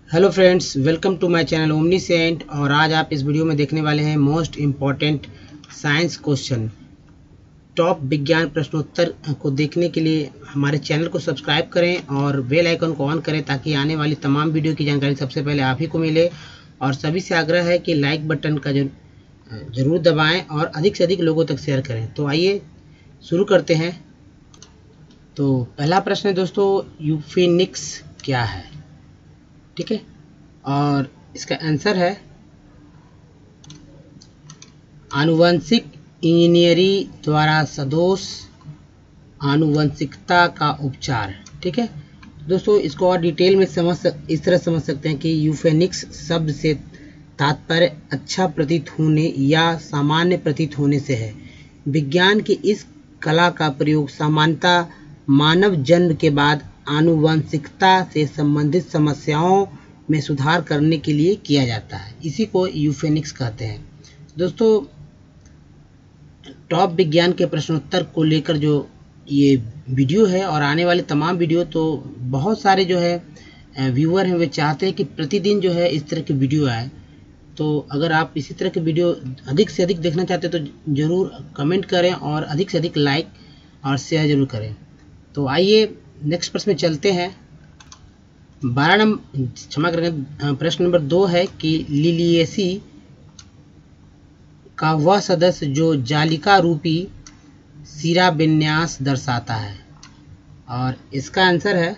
Hello friends, welcome to my channel Omniscient. और आज आप इस वीडियो में देखने वाले हैं most important science question top विज्ञान प्रश्नोत्तर को देखने के लिए हमारे चैनल को सब्सक्राइब करें और बेल आइकन को ऑन करें ताकि आने वाली तमाम वीडियो की जानकारी सबसे पहले आप ही को मिले। और सभी से आग्रह है कि लाइक बटन का जरूर दबाएं और अधिक से अधिक लोगों तक शेयर करें। तो आइए शुरू करते हैं। तो पहला प्रश्न है दोस्तों, यूफेनिक्स क्या है? ठीक है, और इसका आंसर है आनुवंशिक इंजीनियरिंग द्वारा सदोष आनुवंशिकता का उपचार। ठीक है दोस्तों, इसको और डिटेल में इस तरह समझ सकते हैं कि यूफेनिक्स शब्द से तात्पर्य अच्छा प्रतीत होने या सामान्य प्रतीत होने से है। विज्ञान की इस कला का प्रयोग सामान्यतः मानव जन्म के बाद आनुवंशिकता से संबंधित समस्याओं में सुधार करने के लिए किया जाता है। इसी को यूफेनिक्स कहते हैं। दोस्तों, टॉप विज्ञान के प्रश्नोत्तर को लेकर जो ये वीडियो है और आने वाले तमाम वीडियो, तो बहुत सारे जो है व्यूअर हैं, वे चाहते हैं कि प्रतिदिन जो है इस तरह की वीडियो आए। तो अगर आप इसी तरह के वीडियो अधिक से अधिक देखना चाहते हैं तो ज़रूर कमेंट करें और अधिक से अधिक लाइक और शेयर जरूर करें। तो आइए नेक्स्ट प्रश्न में चलते हैं। 12 नंबर, क्षमा करेंगे, प्रश्न नंबर 2 है कि लिलिएसी का वह सदस्य जो जालिका रूपी सिरा विन्यास दर्शाता है, और इसका आंसर है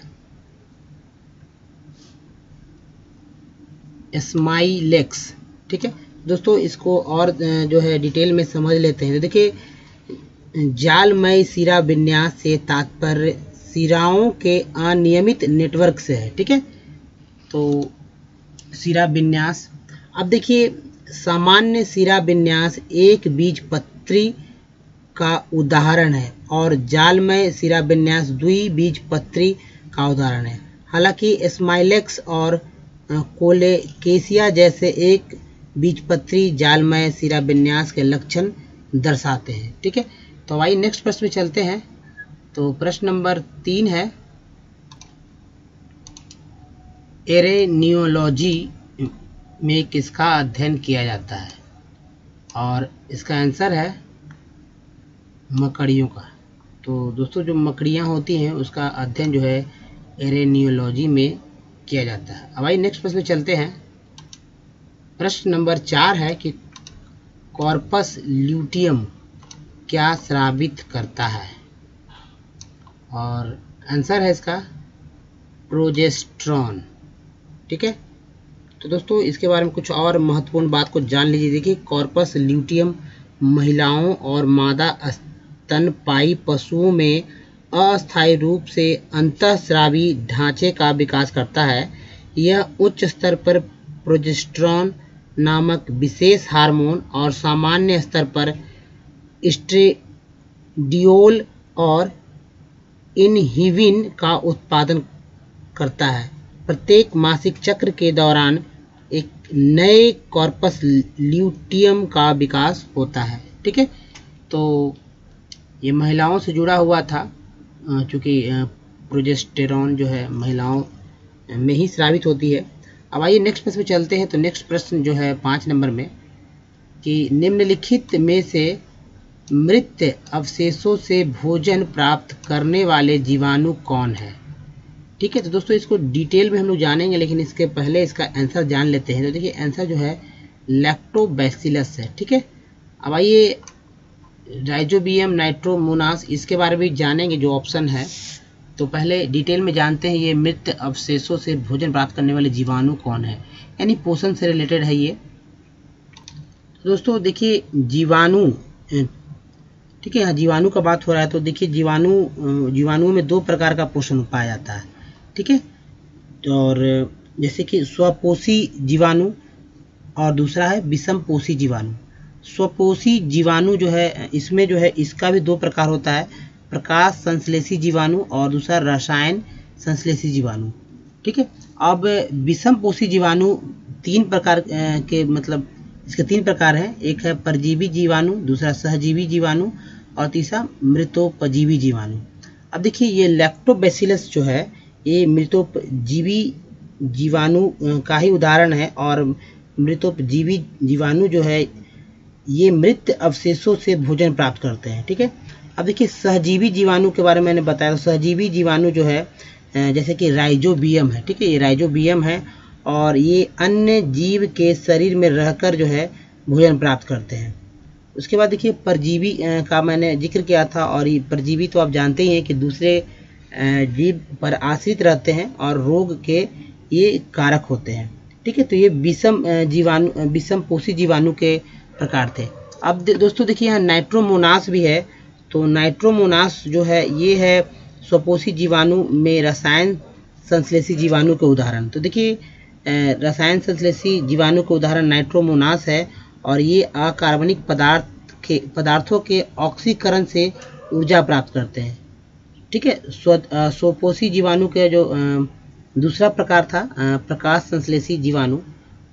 स्माइलेक्स। ठीक है दोस्तों, इसको और जो है डिटेल में समझ लेते हैं। तो देखिए, जालमय सिरा विन्यास से तात्पर्य सिराओं के अनियमित नेटवर्क से है। ठीक है, तो सिरा विन्यास, अब देखिए, सामान्य सिरा विन्यास एक बीजपत्री का उदाहरण है और जालमय सिरा विन्यास द्विबीजपत्री का उदाहरण है। हालांकि स्माइलेक्स और कोलेकेसिया जैसे एक बीजपत्री जालमय सिरा विन्यास के लक्षण दर्शाते हैं। ठीक है, तो आइए नेक्स्ट प्रश्न में चलते हैं। तो प्रश्न नंबर 3 है, एरेनियोलॉजी में किसका अध्ययन किया जाता है? और इसका आंसर है मकड़ियों का। तो दोस्तों, जो मकड़ियाँ होती हैं उसका अध्ययन जो है एरेनियोलॉजी में किया जाता है। अब आइए नेक्स्ट प्रश्न में चलते हैं। प्रश्न नंबर 4 है कि कॉर्पस ल्यूटियम क्या स्रावित करता है? और आंसर है इसका प्रोजेस्टेरॉन। ठीक है, तो दोस्तों इसके बारे में कुछ और महत्वपूर्ण बात को जान लीजिए। देखिए, कॉर्पस ल्यूटियम महिलाओं और मादा स्तनपायी पशुओं में अस्थायी रूप से अंतःस्रावी ढांचे का विकास करता है। यह उच्च स्तर पर प्रोजेस्टेरॉन नामक विशेष हार्मोन और सामान्य स्तर पर एस्ट्रेडियोल और इनहिबिन का उत्पादन करता है। प्रत्येक मासिक चक्र के दौरान एक नए कॉर्पस ल्यूटियम का विकास होता है। ठीक है, तो ये महिलाओं से जुड़ा हुआ था, चूँकि प्रोजेस्टेरॉन जो है महिलाओं में ही स्रावित होती है। अब आइए नेक्स्ट प्रश्न में चलते हैं। तो नेक्स्ट प्रश्न जो है 5 नंबर में, कि निम्नलिखित में से मृत अवशेषों से भोजन प्राप्त करने वाले जीवाणु कौन है? ठीक है, तो दोस्तों इसको डिटेल में हम लोग जानेंगे, लेकिन इसके पहले इसका आंसर जान लेते हैं। तो देखिए, आंसर जो है लैक्टोबैसिलस है। ठीक है, अब आइए राइजोबियम नाइट्रोमोनास, इसके बारे में जानेंगे जो ऑप्शन है। तो पहले डिटेल में जानते हैं ये मृत अवशेषों से भोजन प्राप्त करने वाले जीवाणु कौन है, यानी पोषण से रिलेटेड है ये। दोस्तों देखिए, जीवाणु, ठीक है, यहाँ जीवाणु का बात हो रहा है। तो देखिए, जीवाणुओं में 2 प्रकार का पोषण पाया जाता है। ठीक है, और जैसे कि स्वपोषी जीवाणु और दूसरा है विषमपोषी जीवाणु। स्वपोषी जीवाणु जो है, इसमें जो है इसका भी 2 प्रकार होता है, प्रकाश संश्लेषी जीवाणु और दूसरा रसायन संश्लेषी जीवाणु। ठीक है, अब विषमपोषी जीवाणु 3 प्रकार के, मतलब इसके 3 प्रकार हैं। एक है परजीवी जीवाणु, दूसरा सहजीवी जीवाणु और तीसरा मृतोपजीवी जीवाणु। अब देखिए, ये लैक्टोबैसिलस जो है ये मृतोपजीवी जीवाणु का ही उदाहरण है और मृतोपजीवी जीवाणु जो है ये मृत अवशेषों से भोजन प्राप्त करते हैं। ठीक है, अब देखिए सहजीवी जीवाणु के बारे में मैंने बताया। तो सहजीवी जीवाणु जो है जैसे कि राइजोबियम है। ठीक है, ये राइजोबियम है और ये अन्य जीव के शरीर में रहकर जो है भोजन प्राप्त करते हैं। उसके बाद देखिए परजीवी का मैंने जिक्र किया था, और ये परजीवी तो आप जानते ही हैं कि दूसरे जीव पर आश्रित रहते हैं और रोग के ये कारक होते हैं। ठीक है, तो ये विषम पोषी जीवाणु के प्रकार थे। अब दोस्तों देखिए यहाँ नाइट्रोमोनास भी है। तो नाइट्रोमोनास जो है ये है स्वपोषी जीवाणु में रसायन संश्लेषी जीवाणु के उदाहरण। तो देखिए रसायन संश्लेषी जीवाणु के उदाहरण नाइट्रोमोनास है और ये अकार्बनिक पदार्थों के ऑक्सीकरण से ऊर्जा प्राप्त करते हैं। ठीक है, स्वपोषी जीवाणु के जो दूसरा प्रकार था प्रकाश संश्लेषी जीवाणु।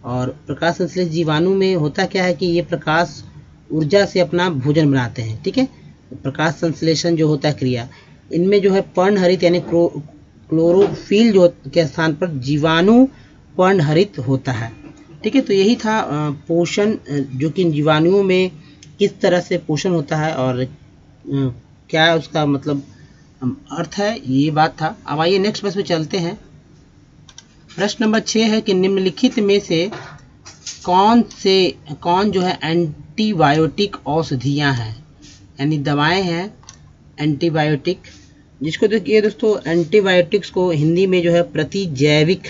और प्रकाश संश्लेषी जीवाणु में होता क्या है कि ये प्रकाश ऊर्जा से अपना भोजन बनाते हैं। ठीक है, प्रकाश संश्लेषण जो होता है क्रिया, इनमें जो है पर्णहरित यानी क्लोरोफिल जो के स्थान पर जीवाणु पर्णहरित होता है। ठीक है, तो यही था पोषण, जो कि जीवाणुओं में किस तरह से पोषण होता है और क्या उसका मतलब अर्थ है, ये बात था। अब आइए नेक्स्ट प्रश्न पे चलते हैं। प्रश्न नंबर 6 है कि निम्नलिखित में से कौन जो है एंटीबायोटिक औषधियाँ हैं, यानी दवाएं हैं एंटीबायोटिक, जिसको देखिए दोस्तों एंटीबायोटिक्स को हिंदी में जो है प्रतिजैविक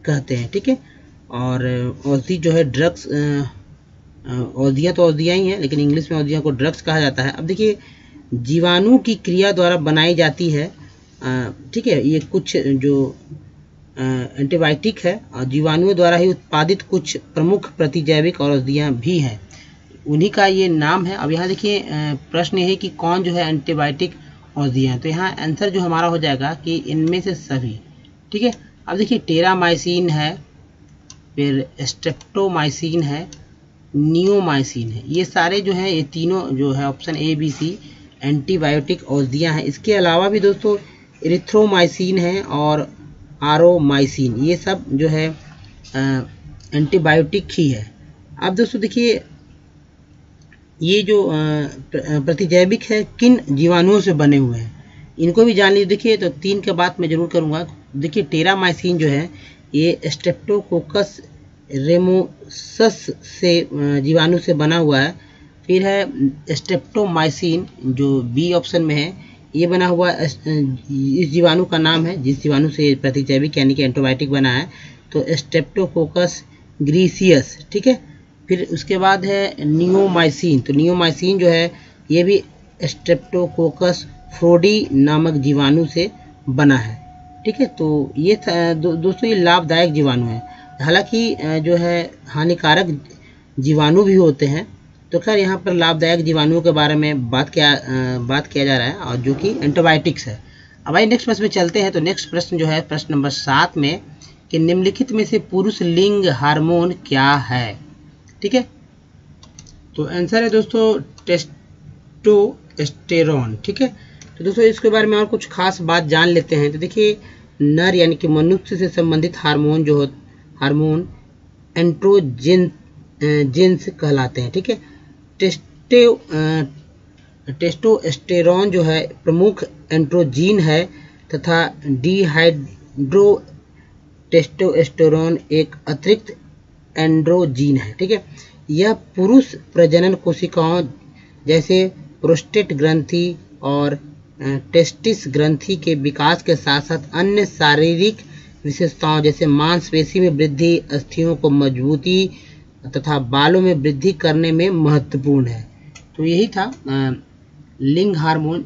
कहते हैं। ठीक है, और औषधि जो है ड्रग्स, औषधियाँ तो औषधियाँ ही हैं लेकिन इंग्लिश में औषधियों को ड्रग्स कहा जाता है। अब देखिए जीवाणु की क्रिया द्वारा बनाई जाती है। ठीक है, ये कुछ जो एंटीबायोटिक है और जीवाणुओं द्वारा ही उत्पादित कुछ प्रमुख प्रतिजैविक औषधियाँ भी हैं, उन्हीं का ये नाम है। अब यहाँ देखिए प्रश्न ये है कि कौन जो है एंटीबायोटिक औषधियाँ, तो यहाँ आंसर जो हमारा हो जाएगा कि इनमें से सभी। ठीक है, अब देखिए टेरामाइसिन है, फिर स्ट्रेप्टोमाइसिन है, नियोमाइसिन है, ये सारे जो है ये तीनों जो है option A B C antibiotic औषधियाँ हैं। इसके अलावा भी दोस्तों एरिथ्रोमाइसिन है और आरोमाइसिन, ये सब जो है एंटीबायोटिक ही है। अब दोस्तों देखिए ये जो प्रतिजैविक है किन जीवाणुओं से बने हुए हैं, इनको भी जान लीजिए। देखिए तो 3 के बात मैं जरूर करूँगा। देखिए टेरामाइसिन जो है ये स्ट्रेप्टोकोकस रेमोसस से जीवाणु से बना हुआ है। फिर है स्ट्रेप्टोमाइसिन जो बी ऑप्शन में है, ये बना हुआ इस जीवाणु का नाम है जिस जीवाणु से प्रतिजैविक यानी कि एंटीबायोटिक बना है, तो स्ट्रेप्टोकोकस ग्रीसियस। ठीक है, फिर उसके बाद है नियोमाइसिन। तो नियोमाइसिन जो है ये भी स्ट्रेप्टोकोकस फ्रोडी नामक जीवाणु से बना है। ठीक है, तो ये दोस्तों ये लाभदायक जीवाणु है। हालांकि जो है हानिकारक जीवाणु भी होते हैं, तो खैर यहाँ पर लाभदायक जीवाणुओं के बारे में बात किया जा रहा है और जो कि एंटीबायोटिक्स है। अब आइए नेक्स्ट प्रश्न में चलते हैं। तो नेक्स्ट प्रश्न जो है प्रश्न नंबर 7 में कि निम्नलिखित में से पुरुष लिंग हार्मोन क्या है। ठीक है, तो आंसर है दोस्तों टेस्टोस्टेरोन। ठीक है, तो दोस्तों इसके बारे में और कुछ खास बात जान लेते हैं। तो देखिए नर यानी कि मनुष्य से संबंधित हार्मोन जो हार्मोन एंड्रोजेंस कहलाते हैं। ठीक है, टेस्टोस्टेरोन जो है प्रमुख एंड्रोजीन है तथा डिहाइड्रो टेस्टोस्टेरोन एक अतिरिक्त एंड्रोजीन है। ठीक है, यह पुरुष प्रजनन कोशिकाओं जैसे प्रोस्टेट ग्रंथि और टेस्टिस ग्रंथि के विकास के साथ साथ अन्य शारीरिक विशेषताओं जैसे मांसपेशी में वृद्धि, अस्थियों को मजबूती तथा बालों में वृद्धि करने में महत्वपूर्ण है। तो यही था लिंग हार्मोन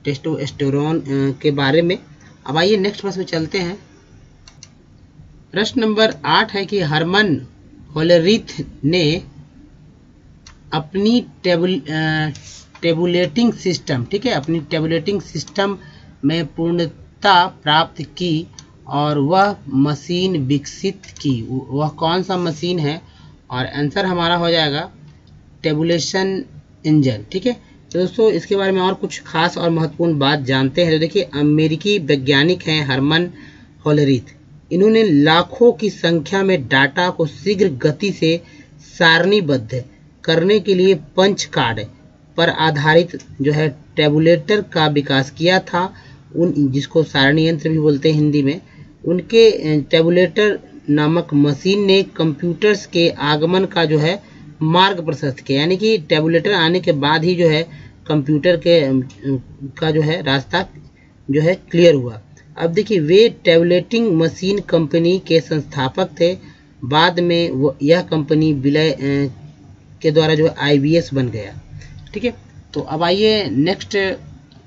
टेस्टोस्टेरोन के बारे में। अब आइए नेक्स्ट प्रश्न में चलते हैं। प्रश्न नंबर 8 है कि हरमन होलेरिथ ने अपनी टेबुलेटिंग सिस्टम, ठीक है, अपनी टेबुलेटिंग सिस्टम में पूर्णता प्राप्त की और वह मशीन विकसित की। वह कौन सा मशीन है, और आंसर हमारा हो जाएगा टेबुलेशन इंजन। ठीक है, तो दोस्तों इसके बारे में और कुछ खास और महत्वपूर्ण बात जानते हैं। तो देखिए अमेरिकी वैज्ञानिक हैं हरमन हॉलरीथ। इन्होंने लाखों की संख्या में डाटा को शीघ्र गति से सारणीबद्ध करने के लिए पंच कार्ड पर आधारित जो है टेबुलेटर का विकास किया था, जिसको सारणी यंत्र भी बोलते हैं हिंदी में। उनके टेबुलेटर नामक मशीन ने कंप्यूटर्स के आगमन का जो है मार्ग प्रशस्त किया, यानी कि टेबुलेटर आने के बाद ही जो है कंप्यूटर के का जो है रास्ता जो है क्लियर हुआ। अब देखिए, वे टेबुलेटिंग मशीन कंपनी के संस्थापक थे। बाद में यह कंपनी विलय के द्वारा जो है IBS बन गया। ठीक है, तो अब आइए नेक्स्ट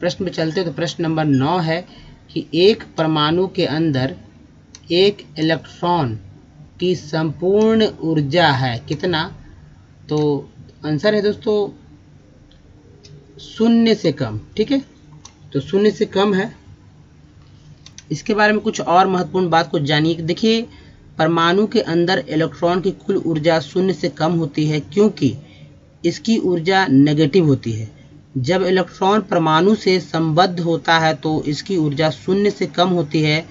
प्रश्न पे चलते हैं। तो प्रश्न नंबर 9 है कि एक परमाणु के अंदर एक इलेक्ट्रॉन की संपूर्ण ऊर्जा है कितना? तो आंसर है दोस्तों 0 से कम। ठीक है, तो 0 से कम है। इसके बारे में कुछ और महत्वपूर्ण बात को जानिए। देखिए, परमाणु के अंदर इलेक्ट्रॉन की कुल ऊर्जा 0 से कम होती है, क्योंकि इसकी ऊर्जा नेगेटिव होती है। जब इलेक्ट्रॉन परमाणु से संबद्ध होता है तो इसकी ऊर्जा 0 से कम होती है।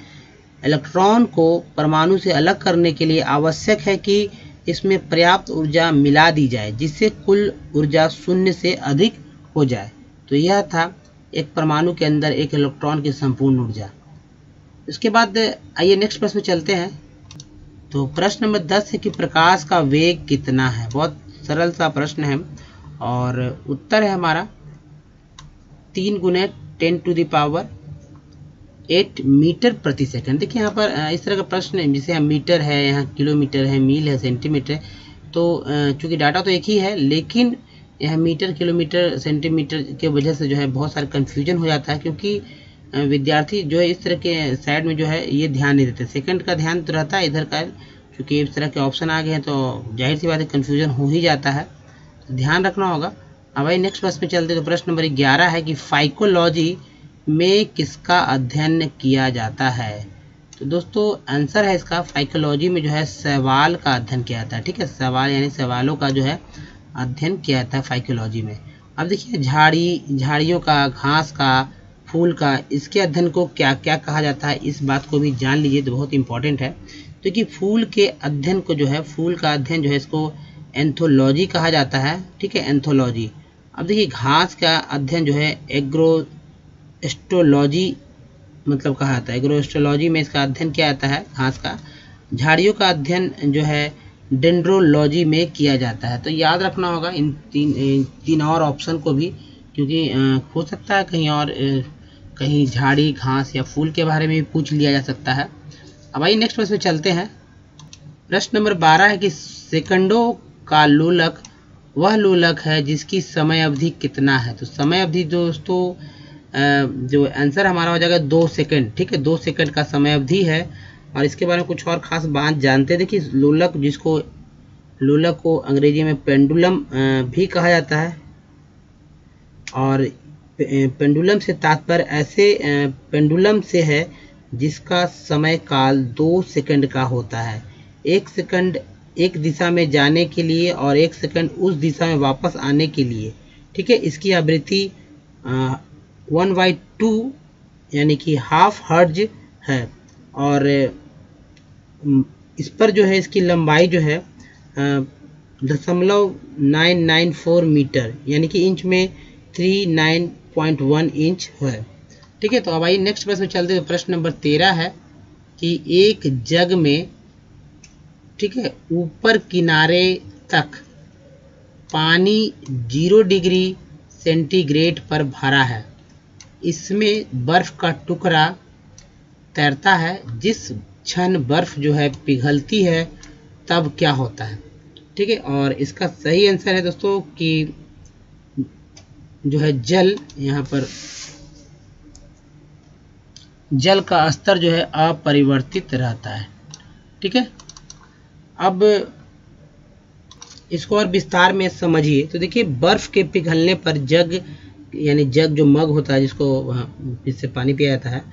इलेक्ट्रॉन को परमाणु से अलग करने के लिए आवश्यक है कि इसमें पर्याप्त ऊर्जा मिला दी जाए, जिससे कुल ऊर्जा 0 से अधिक हो जाए। तो यह था एक परमाणु के अंदर एक इलेक्ट्रॉन की संपूर्ण ऊर्जा। इसके बाद आइए नेक्स्ट प्रश्न में चलते हैं। तो प्रश्न नंबर 10 है कि प्रकाश का वेग कितना है? बहुत सरल सा प्रश्न है और उत्तर है हमारा 3 × 10⁸ मीटर प्रति सेकंड। देखिए यहाँ पर इस तरह का प्रश्न है, जैसे मीटर है, यहाँ किलोमीटर है, मील है, सेंटीमीटर है। तो चूंकि डाटा तो एक ही है, लेकिन यह मीटर, किलोमीटर, सेंटीमीटर के वजह से जो है बहुत सारा कन्फ्यूजन हो जाता है, क्योंकि विद्यार्थी जो है इस तरह के साइड में जो है ये ध्यान नहीं देते। सेकंड का ध्यान तो रहता है इधर का, क्योंकि इस तरह के ऑप्शन आ गए हैं तो जाहिर सी बात है कन्फ्यूजन हो ही जाता है, तो ध्यान रखना होगा। अब भाई नेक्स्ट प्रश्न में चलते। तो प्रश्न नंबर 11 है कि फाइकोलॉजी में किसका अध्ययन किया जाता है? तो दोस्तों आंसर है इसका फाइकोलॉजी में जो है सवाल का अध्ययन किया जाता है। ठीक है, सवाल यानी सवालों का जो है अध्ययन किया जाता है फाइकोलॉजी में। अब देखिए, झाड़ियों का, घास का, फूल का, इसके अध्ययन को क्या क्या कहा जाता है, इस बात को भी जान लीजिए, तो बहुत इंपॉर्टेंट है। तो कि फूल के अध्ययन को जो है, फूल का अध्ययन जो है इसको एंथोलॉजी कहा जाता है। ठीक है, एंथोलॉजी। अब देखिए, घास का अध्ययन जो है एग्रोस्टोलॉजी मतलब कहा जाता है, एग्रोस्टोलॉजी में इसका अध्ययन किया जाता है घास का। झाड़ियों का अध्ययन जो है डेंड्रोलॉजी में किया जाता है। तो याद रखना होगा इन तीन और ऑप्शन को भी, क्योंकि हो सकता है कहीं और कहीं झाड़ी, घास या फूल के बारे में भी पूछ लिया जा सकता है। अब आइए नेक्स्ट प्रश्न में चलते हैं। प्रश्न नंबर 12 है कि सेकंडों का लोलक वह लोलक है जिसकी समय अवधि कितना है? तो समय अवधि दोस्तों जो आंसर हमारा हो जाएगा 2 सेकंड। ठीक है, 2 सेकंड का समय अवधि है। और इसके बारे में कुछ और खास बात जानते हैं। देखिए, लोलक को अंग्रेजी में पेंडुलम भी कहा जाता है। और पेंडुलम से तात्पर्य ऐसे पेंडुलम से है जिसका समय काल 2 सेकंड का होता है। 1 सेकंड एक दिशा में जाने के लिए और 1 सेकंड उस दिशा में वापस आने के लिए। ठीक है, इसकी आवृत्ति 1/2 यानी कि हाफ हर्ट्ज है। और इस पर जो है इसकी लंबाई जो है 0.994 मीटर यानी कि इंच में 39.1 इंच है। ठीक है, तो अब आइए नेक्स्ट प्रश्न चलते हैं। प्रश्न नंबर 13 है कि एक जग में, ठीक है, ऊपर किनारे तक पानी 0 डिग्री सेंटीग्रेड पर भरा है। इसमें बर्फ का टुकड़ा तैरता है। जिस क्षण बर्फ जो है पिघलती है तब क्या होता है? ठीक है, और इसका सही आंसर है दोस्तों कि जो है जल, यहाँ पर जल का स्तर जो है अपरिवर्तित रहता है। ठीक है, अब इसको और विस्तार में समझिए। तो देखिए, बर्फ के पिघलने पर जग यानी जग जो मग होता है जिससे पानी पिया जाता है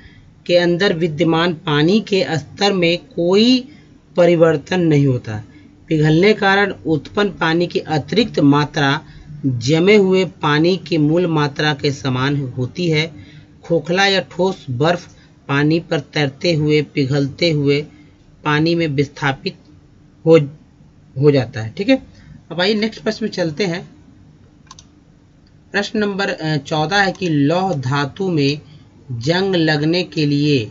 के अंदर विद्यमान पानी के स्तर में कोई परिवर्तन नहीं होता। पिघलने के कारण उत्पन्न पानी की अतिरिक्त मात्रा जमे हुए पानी की मूल मात्रा के समान होती है। खोखला या ठोस बर्फ पानी पर तैरते हुए, पिघलते हुए पानी में विस्थापित हो जाता है। ठीक है, अब आइए नेक्स्ट प्रश्न में चलते हैं। प्रश्न नंबर 14 है कि लौह धातु में जंग लगने के लिए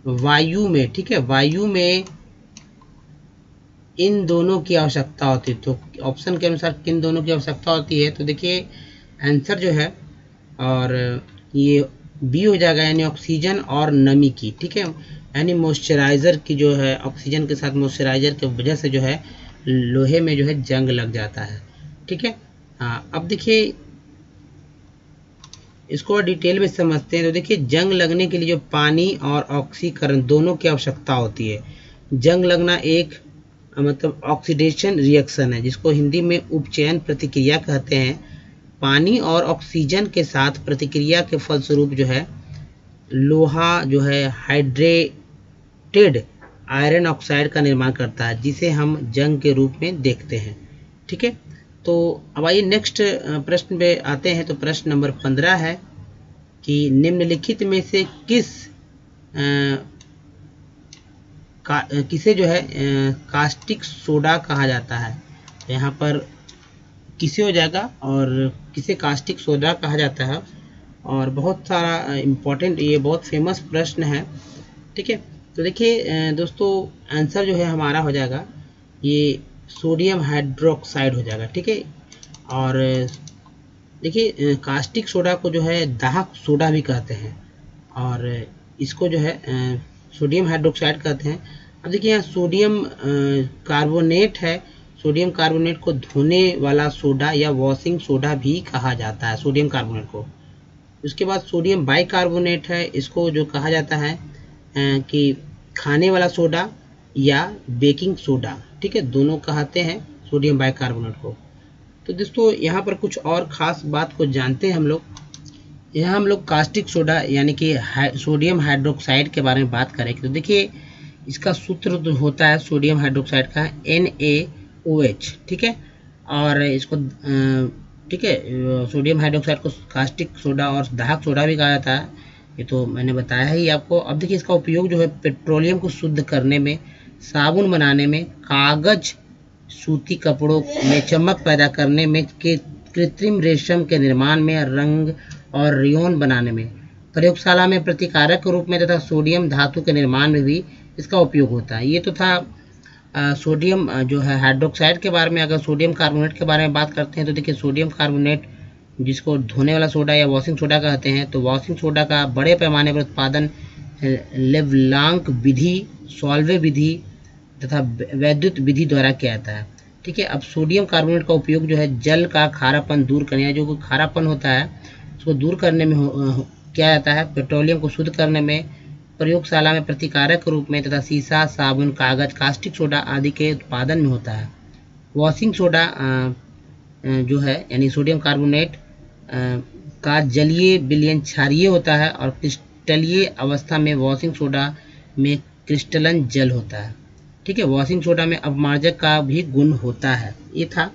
वायु में, ठीक है, वायु में इन दोनों की आवश्यकता होती है। तो ऑप्शन के अनुसार किन दोनों की आवश्यकता होती है, तो देखिए आंसर जो है, और ये बी हो जाएगा, यानी ऑक्सीजन और नमी की। ठीक है, यानी मॉइस्चराइज़र की जो है, ऑक्सीजन के साथ मॉइस्चराइज़र की वजह से जो है लोहे में जो है जंग लग जाता है। ठीक है, हाँ, अब देखिए इसको डिटेल में समझते हैं। तो देखिए जंग लगने के लिए जो पानी और ऑक्सीकरण दोनों की आवश्यकता होती है। जंग लगना एक मतलब ऑक्सीडेशन रिएक्शन है, जिसको हिंदी में उपचयन प्रतिक्रिया कहते हैं। पानी और ऑक्सीजन के साथ प्रतिक्रिया के फलस्वरूप जो है लोहा जो है हाइड्रेटेड आयरन ऑक्साइड का निर्माण करता है, जिसे हम जंग के रूप में देखते हैं। ठीक है, तो अब आइए नेक्स्ट प्रश्न पे आते हैं। तो प्रश्न नंबर 15 है कि निम्नलिखित में से किसे जो है कास्टिक सोडा कहा जाता है। तो यहाँ पर किसे हो जाएगा, और किसे कास्टिक सोडा कहा जाता है, और बहुत सारा इम्पोर्टेंट, ये बहुत फेमस प्रश्न है। ठीक है, तो देखिए दोस्तों आंसर जो है हमारा हो जाएगा ये सोडियम हाइड्रोक्साइड हो जाएगा। ठीक है, और देखिए कास्टिक सोडा को जो है दाहक सोडा भी कहते हैं, और इसको जो है सोडियम हाइड्रोक्साइड कहते हैं। अब देखिए यहाँ सोडियम कार्बोनेट है। सोडियम कार्बोनेट को धोने वाला सोडा या वॉशिंग सोडा भी कहा जाता है, सोडियम कार्बोनेट को। उसके बाद सोडियम बाइकार्बोनेट है, इसको जो कहा जाता है कि खाने वाला सोडा या बेकिंग सोडा। ठीक है, दोनों कहते हैं सोडियम बाइकार्बोनेट को। तो दोस्तों यहाँ पर कुछ और ख़ास बात को जानते हैं हम लोग। यहाँ हम लोग कास्टिक सोडा यानी कि सोडियम हाइड्रोक्साइड के बारे में बात करें तो देखिए इसका सूत्र जो होता है सोडियम हाइड्रोक्साइड का NaOH। ठीक है, और इसको ठीक है सोडियम हाइड्रोक्साइड को कास्टिक सोडा और दाहक सोडा भी कहा जाता है, ये तो मैंने बताया ही आपको। अब देखिए इसका उपयोग जो है पेट्रोलियम को शुद्ध करने में, साबुन बनाने में, कागज सूती कपड़ों में चमक पैदा करने में, कृत्रिम रेशम के निर्माण में, रंग और रेयन बनाने में, प्रयोगशाला में प्रतिकारक के रूप में तथा सोडियम धातु के निर्माण में भी इसका उपयोग होता है। ये तो था सोडियम जो है हाइड्रोक्साइड के बारे में। अगर सोडियम कार्बोनेट के बारे में बात करते हैं तो देखिए सोडियम कार्बोनेट जिसको धोने वाला सोडा या वॉशिंग सोडा कहते हैं, तो वॉशिंग सोडा का बड़े पैमाने पर उत्पादन लेवलांक विधि, सॉल्वे विधि तथा वैद्युत विधि द्वारा किया जाता है। ठीक है, अब सोडियम कार्बोनेट का उपयोग जो है जल का खारापन दूर करने, जो खारापन होता है उसको दूर करने में किया जाता है, पेट्रोलियम को शुद्ध करने में, प्रयोगशाला में प्रतिकारक के रूप में तथा सीसा, साबुन, कागज, कास्टिक सोडा आदि के उत्पादन में होता है। वॉशिंग सोडा जो है यानी सोडियम कार्बोनेट का जलीय विलयन क्षारीय होता है और क्रिस्टलीय अवस्था में वॉशिंग सोडा में क्रिस्टलन जल होता है। ठीक है, वॉशिंग सोडा में अपमार्जक का भी गुण होता है। ये था।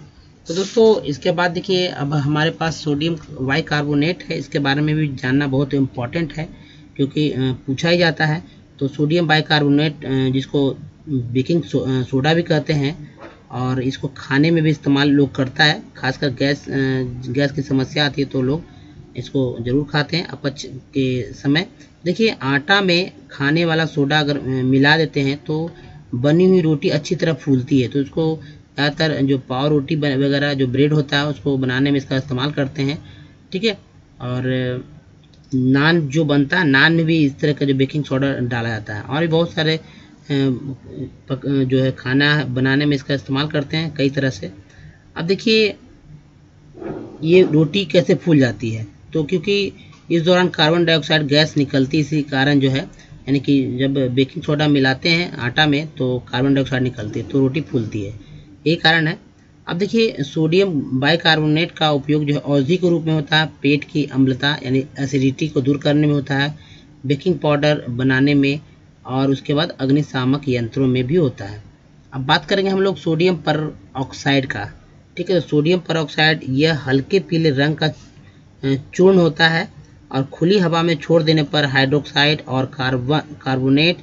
तो दोस्तों इसके बाद देखिए अब हमारे पास सोडियम बाइकार्बोनेट है, इसके बारे में भी जानना बहुत इम्पॉर्टेंट है क्योंकि पूछा ही जाता है। तो सोडियम बाइकार्बोनेट जिसको बेकिंग सोडा भी कहते हैं और इसको खाने में भी इस्तेमाल लोग करता है, खासकर गैस की समस्या आती है तो लोग इसको ज़रूर खाते हैं अपच के समय। देखिए आटा में खाने वाला सोडा अगर मिला देते हैं तो बनी हुई रोटी अच्छी तरह फूलती है, तो इसको ज़्यादातर जो पाव रोटी वगैरह जो ब्रेड होता है उसको बनाने में इसका इस्तेमाल करते हैं। ठीक है, और नान जो बनता है, नान में भी इस तरह का जो बेकिंग सोडा डाला जाता है, और भी बहुत सारे जो है खाना बनाने में इसका इस्तेमाल करते हैं कई तरह से। अब देखिए ये रोटी कैसे फूल जाती है, तो क्योंकि इस दौरान कार्बन डाइऑक्साइड गैस निकलती, इसी कारण जो है यानी कि जब बेकिंग सोडा मिलाते हैं आटा में तो कार्बन डाइऑक्साइड निकलती है तो रोटी फूलती है, यही कारण है। अब देखिए सोडियम बाइकार्बोनेट का उपयोग जो है औषधि के रूप में होता है, पेट की अम्लता यानी एसिडिटी को दूर करने में होता है, बेकिंग पाउडर बनाने में, और उसके बाद अग्निशामक यंत्रों में भी होता है। अब बात करेंगे हम लोग सोडियम पर ऑक्साइड का। ठीक है, तो सोडियम पर ऑक्साइड यह हल्के पीले रंग का चूर्ण होता है और खुली हवा में छोड़ देने पर हाइड्रोक्साइड और कार्बोनेट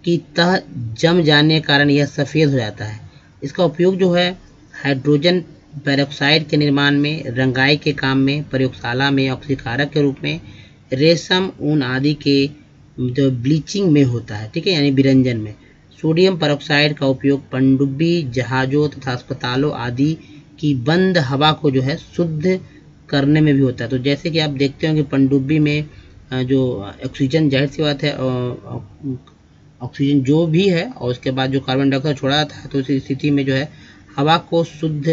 की तह जम जाने के कारण यह सफ़ेद हो जाता है। इसका उपयोग जो है हाइड्रोजन पेरोक्साइड के निर्माण में, रंगाई के काम में, प्रयोगशाला में ऑक्सीकारक के रूप में, रेशम, ऊन आदि के जो ब्लीचिंग में होता है, ठीक है, यानी विरंजन में। सोडियम पेरोक्साइड का उपयोग पनडुब्बी, जहाज़ों तथा अस्पतालों आदि की बंद हवा को जो है शुद्ध करने में भी होता है। तो जैसे कि आप देखते हो कि पनडुब्बी में जो ऑक्सीजन, जाहिर सी बात है ऑक्सीजन जो भी है और उसके बाद जो कार्बन डाइऑक्साइड छोड़ा जाता है, तो इस स्थिति में जो है हवा को शुद्ध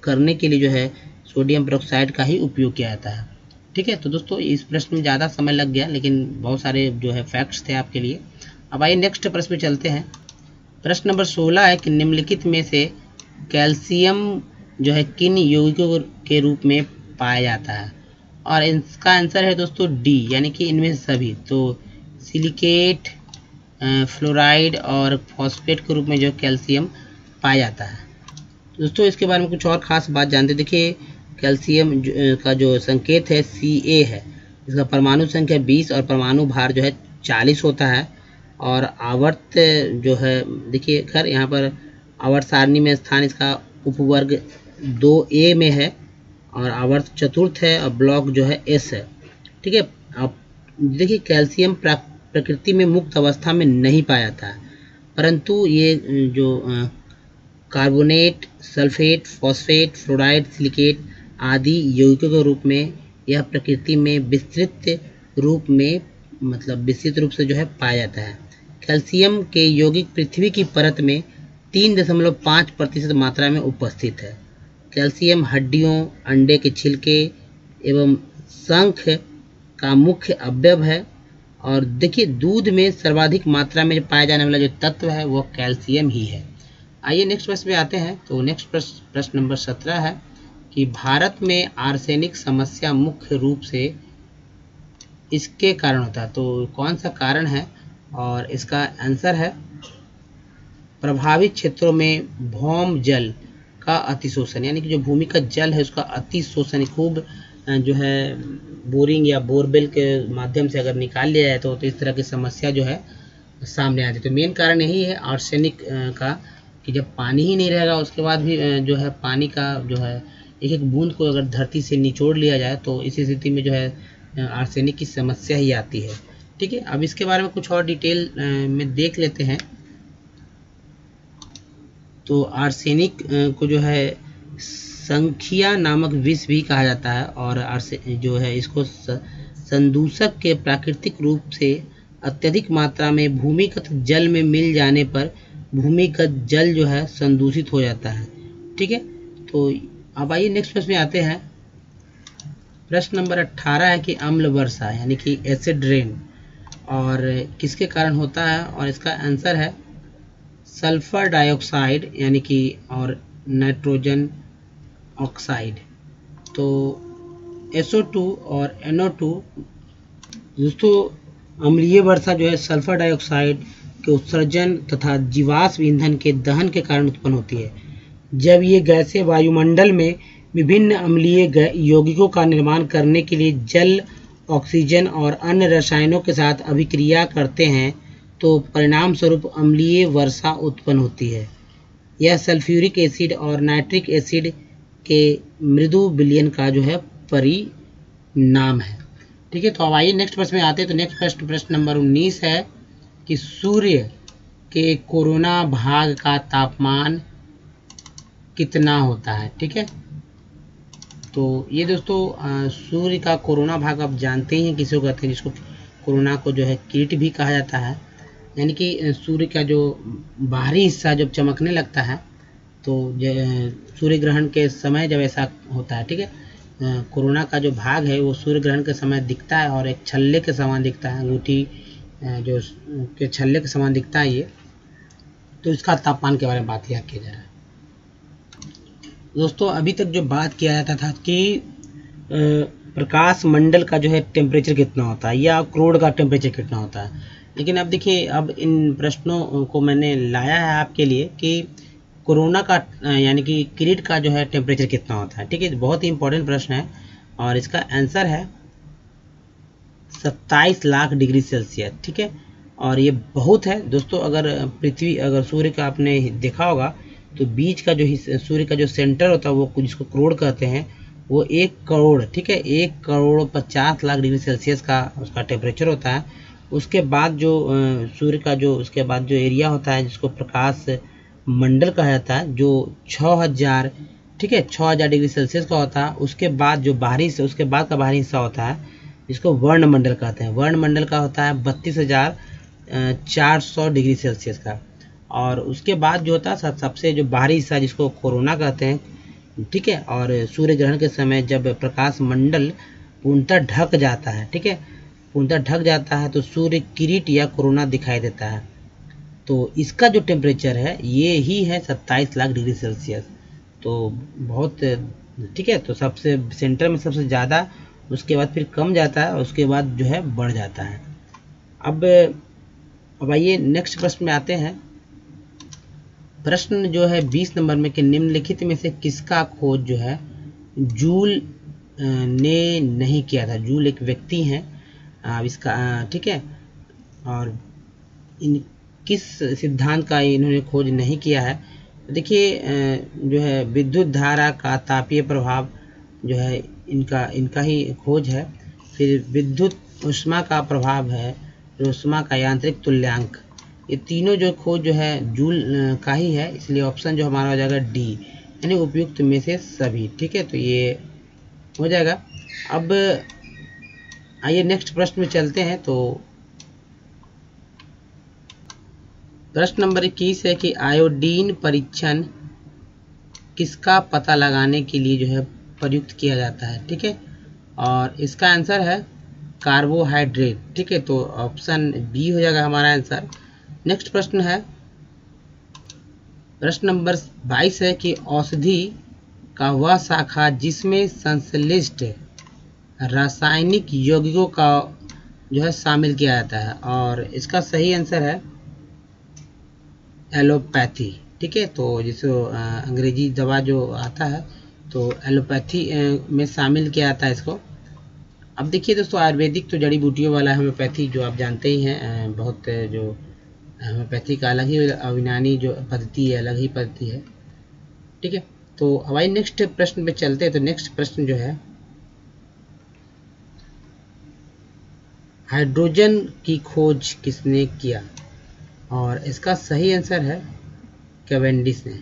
करने के लिए जो है सोडियम पेरोक्साइड का ही उपयोग किया जाता है। ठीक है, तो दोस्तों इस प्रश्न में ज़्यादा समय लग गया, लेकिन बहुत सारे जो है फैक्ट्स थे आपके लिए। अब आइए नेक्स्ट प्रश्न में चलते हैं। प्रश्न नंबर 16 है कि निम्नलिखित में से कैल्शियम जो है किन यौगिकों के रूप में पाया जाता है, और इसका आंसर है दोस्तों डी, यानी कि इनमें सभी। तो सिलिकेट, फ्लोराइड और फॉस्फेट के रूप में जो कैल्शियम पाया जाता है। दोस्तों इसके बारे में कुछ और ख़ास बात जानते। देखिए कैल्शियम का जो संकेत है Ca है, इसका परमाणु संख्या 20 और परमाणु भार जो है 40 होता है। और आवर्त जो है देखिए खैर यहाँ पर आवर्त सारणी में स्थान इसका उपवर्ग 2A में है और आवर्त चतुर्थ है और ब्लॉक जो है S है। ठीक है, अब देखिए कैल्शियम प्रकृति में मुक्त अवस्था में नहीं पाया जाता है, परंतु ये जो carbonate, sulphate, phosphate, fluoride, silicate आदि यौगिकों के रूप में यह प्रकृति में विस्तृत रूप से जो है पाया जाता है। कैल्शियम के यौगिक पृथ्वी की परत में 3.5% मात्रा में उपस्थित है। कैल्शियम हड्डियों, अंडे के छिलके एवं शंख का मुख्य अवयव है। और देखिए दूध में सर्वाधिक मात्रा में पाया जाने वाला जो तत्व है वो कैल्शियम ही है। आइए नेक्स्ट प्रश्न पे आते हैं। तो नेक्स्ट प्रश्न नंबर 17 है कि भारत में आर्सेनिक समस्या मुख्य रूप से इसके कारण होता है। तो कौन सा कारण है, और इसका आंसर है प्रभावित क्षेत्रों में भौम जल का अतिशोषण, यानी कि जो भूमि का जल है उसका अतिशोषण खूब जो है बोरिंग या बोरवेल के माध्यम से अगर निकाल लिया जाए तो इस तरह की समस्या जो है सामने आती है। तो मेन कारण यही है आर्सेनिक का, कि जब पानी ही नहीं रहेगा उसके बाद भी जो है पानी का जो है एक एक बूंद को अगर धरती से निचोड़ लिया जाए तो इस स्थिति में जो है आर्सेनिक की समस्या ही आती है। ठीक है, अब इसके बारे में कुछ और डिटेल में देख लेते हैं। तो आर्सेनिक को जो है संखिया नामक विष भी कहा जाता है, और जो है इसको संदूषक के प्राकृतिक रूप से अत्यधिक मात्रा में भूमिगत जल में मिल जाने पर भूमिगत जल जो है संदूषित हो जाता है। ठीक है, तो अब आइए नेक्स्ट प्रश्न में आते हैं। प्रश्न नंबर 18 है कि अम्ल वर्षा यानी कि एसिड रेन और किसके कारण होता है, और इसका आंसर है सल्फर डाइऑक्साइड यानी कि और नाइट्रोजन ऑक्साइड। तो SO2 और NO2 दोस्तों अम्लीय वर्षा जो है सल्फर डाइऑक्साइड के उत्सर्जन तथा जीवाश्म ईंधन के दहन के कारण उत्पन्न होती है। जब ये गैसें वायुमंडल में विभिन्न अम्लीय यौगिकों का निर्माण करने के लिए जल, ऑक्सीजन और अन्य रसायनों के साथ अभिक्रिया करते हैं तो परिणाम स्वरूप अम्लीय वर्षा उत्पन्न होती है। यह सल्फ्यूरिक एसिड और नाइट्रिक एसिड के मृदु विलयन का जो है परिणाम है। ठीक है, तो अब आइए नेक्स्ट प्रश्न में आते हैं। तो नेक्स्ट प्रश्न नंबर 19 है कि सूर्य के कोरोना भाग का तापमान कितना होता है। ठीक है, तो ये दोस्तों सूर्य का कोरोना भाग आप जानते ही हैं किसी को कहते हैं, जिसको कोरोना को जो है किरीट भी कहा जाता है। यानी कि सूर्य का जो बाहरी हिस्सा जब चमकने लगता है तो सूर्य ग्रहण के समय जब ऐसा होता है। ठीक है, कोरोना का जो भाग है वो सूर्य ग्रहण के समय दिखता है और एक छल्ले के समान दिखता है, अंगूठी जो के छल्ले के समान दिखता है ये। तो इसका तापमान के बारे में बात यहाँ किया जा रहा है। दोस्तों अभी तक जो बात किया जाता था कि प्रकाश मंडल का जो है टेम्परेचर कितना होता है या क्रोड का टेम्परेचर कितना होता है, लेकिन अब देखिए अब इन प्रश्नों को मैंने लाया है आपके लिए कि कोरोना का यानी कि किरीट का जो है टेम्परेचर कितना होता है। ठीक है, बहुत ही इंपॉर्टेंट प्रश्न है और इसका आंसर है 27 लाख डिग्री सेल्सियस, ठीक है। और ये बहुत है दोस्तों। अगर सूर्य का आपने देखा होगा तो बीच का जो सूर्य का जो सेंटर होता है वो जिसको करोड़ कहते हैं, वो 1 करोड़, ठीक है, 1 करोड़ 50 लाख डिग्री सेल्सियस का उसका टेम्परेचर होता है। उसके बाद जो सूर्य का जो उसके बाद जो एरिया होता है जिसको प्रकाश मंडल कहा जाता है, जो 6000, ठीक है, 6000 डिग्री सेल्सियस का होता है। उसके बाद उसके बाद का बाहरी हिस्सा होता है जिसको वर्णमंडल कहते हैं। वर्णमंडल का होता है 32,400 डिग्री सेल्सियस का। और उसके बाद जो होता है सबसे जो बाहरी हिस्सा जिसको कोरोना कहते हैं, ठीक है। और सूर्य ग्रहण के समय जब प्रकाश मंडल पूर्णतः ढक जाता है, ठीक है, पूर्णतः ढक जाता है तो सूर्य किरीट या कोरोना दिखाई देता है। तो इसका जो टेम्परेचर है ये ही है 27 लाख डिग्री सेल्सियस। तो बहुत, ठीक है। तो सबसे सेंटर में सबसे ज़्यादा, उसके बाद फिर कम जाता है, उसके बाद जो है बढ़ जाता है। अब आइए नेक्स्ट प्रश्न में आते हैं। प्रश्न जो है 20 नंबर में कि निम्नलिखित में से किसका खोज जो है जूल ने नहीं किया था। जूल एक व्यक्ति हैं, इसका, ठीक है। और इन किस सिद्धांत का इन्होंने खोज नहीं किया है। देखिए जो है विद्युत धारा का तापीय प्रभाव जो है इनका ही खोज है। फिर विद्युत ऊष्मा का प्रभाव है, ऊष्मा का यांत्रिक तुल्यांक, ये तीनों जो खोज जो है जूल का ही है। इसलिए ऑप्शन जो हमारा हो जाएगा डी, यानी उपयुक्त में से सभी, ठीक है। तो ये हो जाएगा। अब आइए नेक्स्ट प्रश्न में चलते हैं। तो प्रश्न नंबर 21 है कि आयोडीन परीक्षण किसका पता लगाने के लिए जो है प्रयुक्त किया जाता है, ठीक है। और इसका आंसर है कार्बोहाइड्रेट, ठीक है। तो ऑप्शन बी हो जाएगा हमारा आंसर। नेक्स्ट प्रश्न है, प्रश्न नंबर 22 है कि औषधि का वह शाखा जिसमें संश्लिष्ट रासायनिक यौगिकों का जो है शामिल किया जाता है। और इसका सही आंसर है एलोपैथी, ठीक है। तो जिसको अंग्रेजी दवा जो आता है तो एलोपैथी में शामिल किया जाता है इसको। अब देखिए दोस्तों, आयुर्वेदिक तो जड़ी बूटियों वाला होम्योपैथी जो आप जानते ही हैं, बहुत जो होम्योपैथी का अलग ही यूनानी जो पद्धति है, अलग ही पद्धति है, ठीक है। तो हमारे नेक्स्ट प्रश्न पे चलते हैं। तो नेक्स्ट प्रश्न जो है, हाइड्रोजन की खोज किसने किया। और इसका सही आंसर है कैवेंडिश ने।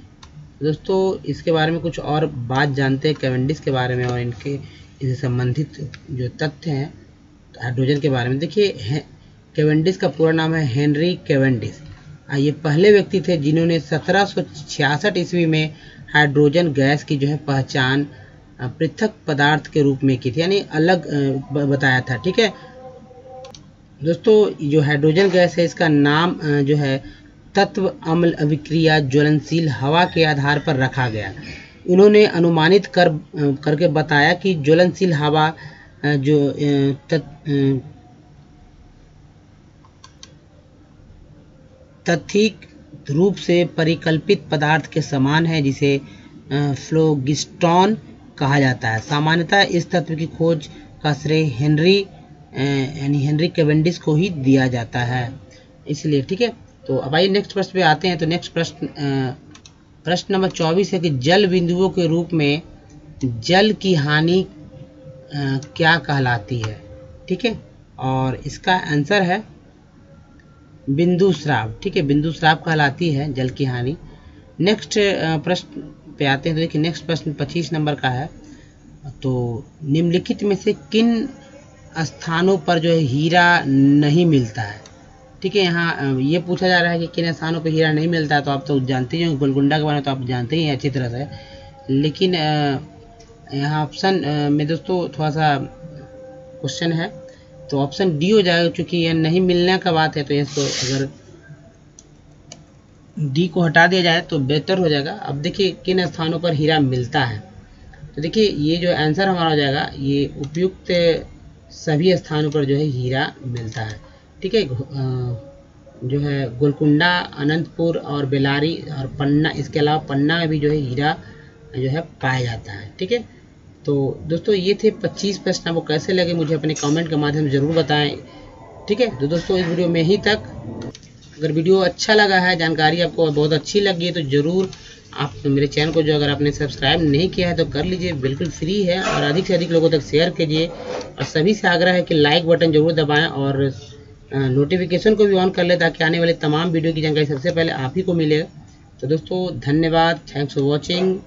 दोस्तों इसके बारे में कुछ और बात जानते हैं कैवेंडिश के बारे में और इनसे संबंधित जो तथ्य हैं हाइड्रोजन के बारे में। देखिए कैवेंडिश का पूरा नाम है हेनरी कैवेंडिश। ये पहले व्यक्ति थे जिन्होंने 1766 ईस्वी में हाइड्रोजन गैस की जो है पहचान पृथक पदार्थ के रूप में की थी, यानी अलग बताया था, ठीक है। दोस्तों जो हाइड्रोजन गैस है इसका नाम जो है तत्व अम्ल अभिक्रिया ज्वलनशील हवा के आधार पर रखा गया। इन्होंने अनुमानित करके बताया कि ज्वलनशील हवा जो तथ्यिक रूप से परिकल्पित पदार्थ के समान है, जिसे फ्लोगिस्टॉन कहा जाता है। सामान्यतः इस तत्व की खोज का श्रेय हेनरी कैवेंडिश को ही दिया जाता है, इसलिए, ठीक है। तो अब आइए नेक्स्ट प्रश्न पे आते हैं। तो नेक्स्ट प्रश्न नंबर 24 है कि जल बिंदुओं के रूप में जल की हानि क्या कहलाती है, ठीक है। और इसका आंसर है बिंदु स्राव, ठीक है, बिंदु स्राव कहलाती है जल की हानि। नेक्स्ट प्रश्न पे आते हैं। तो देखिए नेक्स्ट प्रश्न 25 नंबर का है। तो निम्नलिखित में से किन स्थानों पर जो है हीरा नहीं मिलता है, ठीक है। यहाँ ये पूछा जा रहा है कि किन स्थानों पर हीरा नहीं मिलता है। तो आप तो जानते ही हैं गोलकुंडा के बारे में, तो आप जानते ही हैं अच्छी तरह से। लेकिन यहाँ ऑप्शन में दोस्तों थोड़ा सा क्वेश्चन है, तो ऑप्शन डी हो जाएगा। क्योंकि यह नहीं मिलने का बात है तो इसको अगर डी को हटा दिया जाए तो बेहतर हो जाएगा। अब देखिए किन स्थानों पर हीरा मिलता है। तो देखिए ये जो आंसर हमारा हो जाएगा, ये उपयुक्त सभी स्थानों पर जो है हीरा मिलता है, ठीक है। जो है गोलकुंडा, अनंतपुर और बेलारी और पन्ना, इसके अलावा पन्ना में भी जो है हीरा जो है पाया जाता है, ठीक है। तो दोस्तों ये थे 25 प्रश्न, आपको कैसे लगे मुझे अपने कमेंट के माध्यम से ज़रूर बताएं। ठीक है, तो दोस्तों इस वीडियो में ही तक। अगर वीडियो अच्छा लगा है, जानकारी आपको बहुत अच्छी लगी है, तो ज़रूर आप मेरे चैनल को जो अगर आपने सब्सक्राइब नहीं किया है तो कर लीजिए, बिल्कुल फ्री है, और अधिक से अधिक लोगों तक शेयर कीजिए। और सभी से आग्रह है कि लाइक बटन ज़रूर दबाएं और नोटिफिकेशन को भी ऑन कर ले, ताकि आने वाले तमाम वीडियो की जानकारी सबसे पहले आप ही को मिले। तो दोस्तों धन्यवाद, थैंक्स फॉर वॉचिंग।